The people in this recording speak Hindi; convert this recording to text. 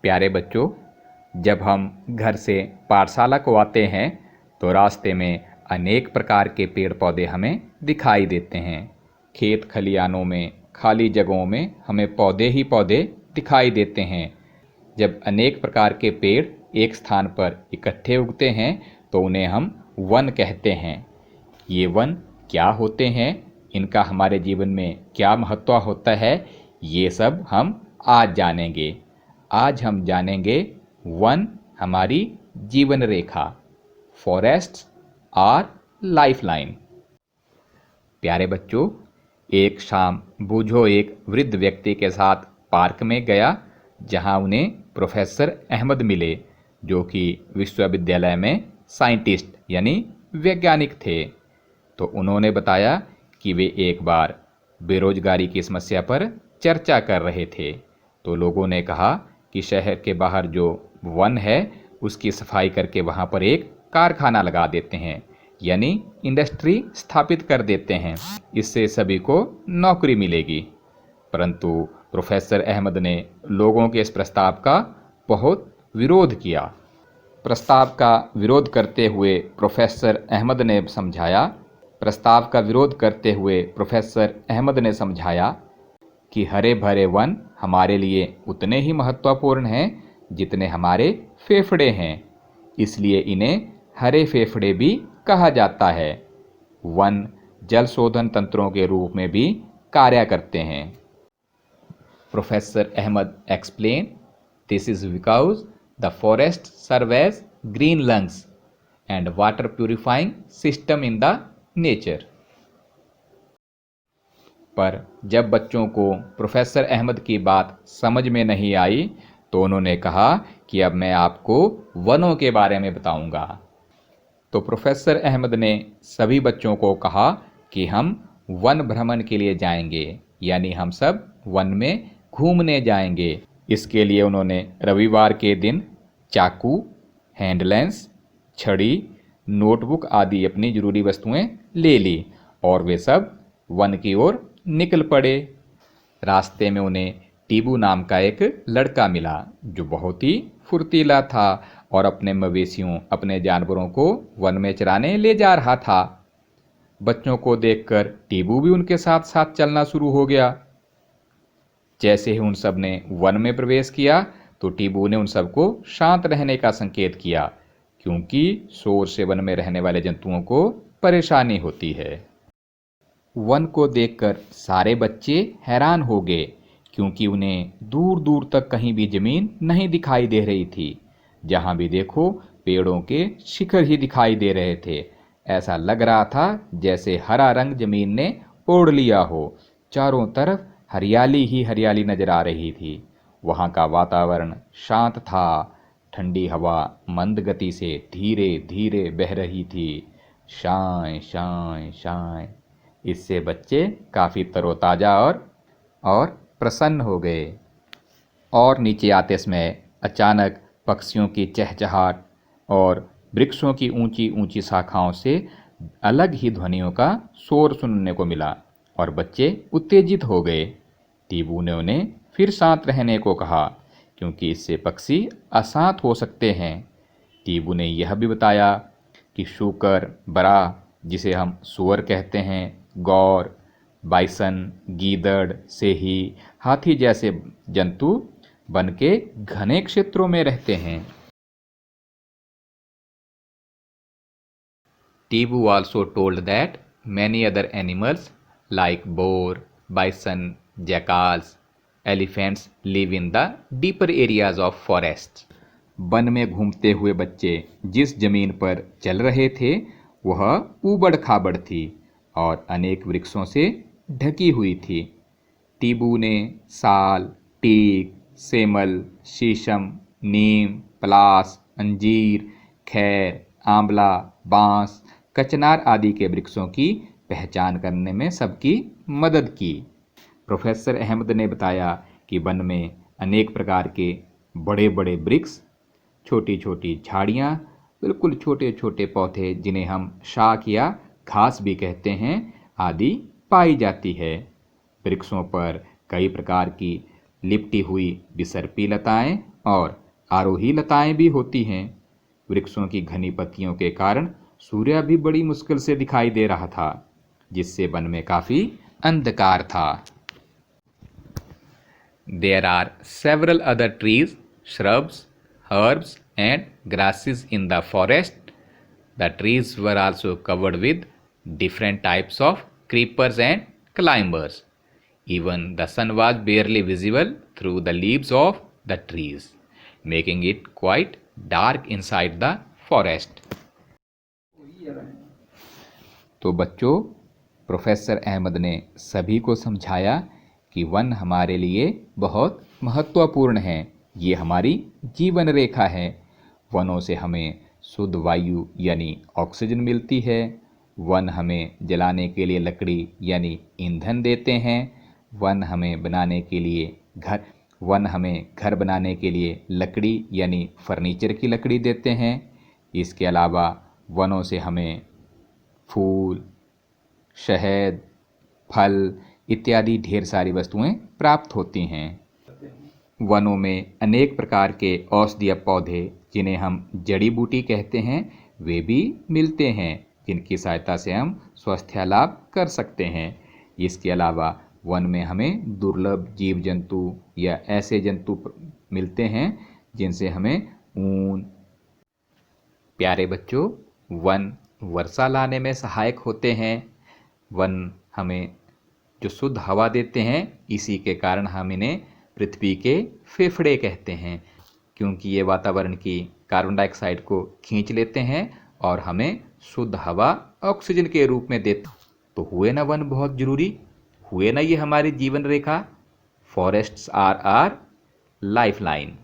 प्यारे बच्चों, जब हम घर से पाठशाला को आते हैं तो रास्ते में अनेक प्रकार के पेड़ पौधे हमें दिखाई देते हैं। खेत खलिहानों में, खाली जगहों में हमें पौधे ही पौधे दिखाई देते हैं। जब अनेक प्रकार के पेड़ एक स्थान पर इकट्ठे उगते हैं तो उन्हें हम वन कहते हैं। ये वन क्या होते हैं, इनका हमारे जीवन में क्या महत्व होता है, ये सब हम आज जानेंगे। आज हम जानेंगे वन हमारी जीवन रेखा, फॉरेस्ट आर लाइफलाइन। प्यारे बच्चों, एक शाम बूझो एक वृद्ध व्यक्ति के साथ पार्क में गया, जहां उन्हें प्रोफेसर अहमद मिले, जो कि विश्वविद्यालय में साइंटिस्ट यानी वैज्ञानिक थे। तो उन्होंने बताया कि वे एक बार बेरोजगारी की समस्या पर चर्चा कर रहे थे। तो लोगों ने कहा कि शहर के बाहर जो वन है उसकी सफाई करके वहाँ पर एक कारखाना लगा देते हैं, यानी इंडस्ट्री स्थापित कर देते हैं। इससे सभी को नौकरी मिलेगी। परंतु प्रोफेसर अहमद ने लोगों के इस प्रस्ताव का बहुत विरोध किया। प्रस्ताव का विरोध करते हुए प्रोफेसर अहमद ने समझाया कि हरे भरे वन हमारे लिए उतने ही महत्वपूर्ण हैं जितने हमारे फेफड़े हैं, इसलिए इन्हें हरे फेफड़े भी कहा जाता है। वन जल शोधन तंत्रों के रूप में भी कार्य करते हैं। Professor Ahmed explain, this is because the forest serve as green lungs and water purifying system in the nature. पर जब बच्चों को प्रोफेसर अहमद की बात समझ में नहीं आई तो उन्होंने कहा कि अब मैं आपको वनों के बारे में बताऊंगा। तो प्रोफेसर अहमद ने सभी बच्चों को कहा कि हम वन भ्रमण के लिए जाएंगे, यानी हम सब वन में घूमने जाएंगे। इसके लिए उन्होंने रविवार के दिन चाकू, हैंडलेंस, छड़ी, नोटबुक आदि अपनी जरूरी वस्तुएं ले ली और वे सब वन की ओर निकल पड़े। रास्ते में उन्हें टीबू नाम का एक लड़का मिला, जो बहुत ही फुर्तीला था और अपने मवेशियों, अपने जानवरों को वन में चराने ले जा रहा था। बच्चों को देखकर टीबू भी उनके साथ साथ चलना शुरू हो गया। जैसे ही उन सब ने वन में प्रवेश किया तो टीबू ने उन सबको शांत रहने का संकेत किया, क्योंकि शोर से वन में रहने वाले जंतुओं को परेशानी होती है। वन को देखकर सारे बच्चे हैरान हो गए, क्योंकि उन्हें दूर दूर तक कहीं भी जमीन नहीं दिखाई दे रही थी। जहां भी देखो पेड़ों के शिखर ही दिखाई दे रहे थे। ऐसा लग रहा था जैसे हरा रंग जमीन ने ओढ़ लिया हो। चारों तरफ हरियाली ही हरियाली नजर आ रही थी। वहां का वातावरण शांत था। ठंडी हवा मंद गति से धीरे धीरे बह रही थी। शाय शाय शाय। इससे बच्चे काफी तरोताजा और प्रसन्न हो गए। और नीचे आते समय अचानक पक्षियों की चहचहाट और वृक्षों की ऊंची ऊंची शाखाओं से अलग ही ध्वनियों का शोर सुनने को मिला और बच्चे उत्तेजित हो गए। टीबू ने उन्हें फिर शांत रहने को कहा, क्योंकि इससे पक्षी अशांत हो सकते हैं। टीबू ने यह भी बताया कि शूकर, बरा जिसे हम सुअर कहते हैं, गौर, बाइसन, गीदड़, सेही, हाथी जैसे जंतु वन के घने क्षेत्रों में रहते हैं। टीबू also told that many other animals like boar, bison, jackals, elephants live in the deeper areas of forest. One में घूमते हुए बच्चे जिस जमीन पर चल रहे थे वह ऊबड़ खाबड़ थी और अनेक वृक्षों से ढकी हुई थी। टीबू ने साल, टीक, सेमल, शीशम, नीम, पलास, अंजीर, खैर, आंवला, बांस, कचनार आदि के वृक्षों की पहचान करने में सबकी मदद की। प्रोफेसर अहमद ने बताया कि वन में अनेक प्रकार के बड़े बड़े वृक्ष, छोटी छोटी झाड़ियाँ, बिल्कुल छोटे छोटे पौधे जिन्हें हम शाक या घास भी कहते हैं, आदि पाई जाती है। वृक्षों पर कई प्रकार की लिपटी हुई बिसर्पी लताएं और आरोही लताएं भी होती हैं। वृक्षों की घनी पत्तियों के कारण सूर्य भी बड़ी मुश्किल से दिखाई दे रहा था, जिससे वन में काफी अंधकार था। There are several other trees, shrubs, herbs, and grasses in the forest. The trees were also covered with different types of creepers and climbers. Even the sun was barely visible through the leaves of the trees, making it quite dark inside the forest. तो बच्चों, प्रोफेसर अहमद ने सभी को समझाया कि वन हमारे लिए बहुत महत्वपूर्ण है। ये हमारी जीवन रेखा है। वनों से हमें शुद्ध वायु यानी ऑक्सीजन मिलती है। वन हमें जलाने के लिए लकड़ी यानी ईंधन देते हैं। वन हमें घर बनाने के लिए लकड़ी यानी फर्नीचर की लकड़ी देते हैं। इसके अलावा वनों से हमें फूल, शहद, फल इत्यादि ढेर सारी वस्तुएं प्राप्त होती हैं। वनों में अनेक प्रकार के औषधीय पौधे, जिन्हें हम जड़ी बूटी कहते हैं, वे भी मिलते हैं, जिनकी सहायता से हम स्वास्थ्य लाभ कर सकते हैं। इसके अलावा वन में हमें दुर्लभ जीव जंतु या ऐसे जंतु मिलते हैं जिनसे हमें ऊन। प्यारे बच्चों, वन वर्षा लाने में सहायक होते हैं। वन हमें जो शुद्ध हवा देते हैं, इसी के कारण हम इन्हें पृथ्वी के फेफड़े कहते हैं, क्योंकि ये वातावरण की कार्बन डाइऑक्साइड को खींच लेते हैं और हमें शुद्ध हवा ऑक्सीजन के रूप में देते। तो हुए ना वन बहुत जरूरी, हुए ना ये हमारी जीवन रेखा। Forests are are lifeline.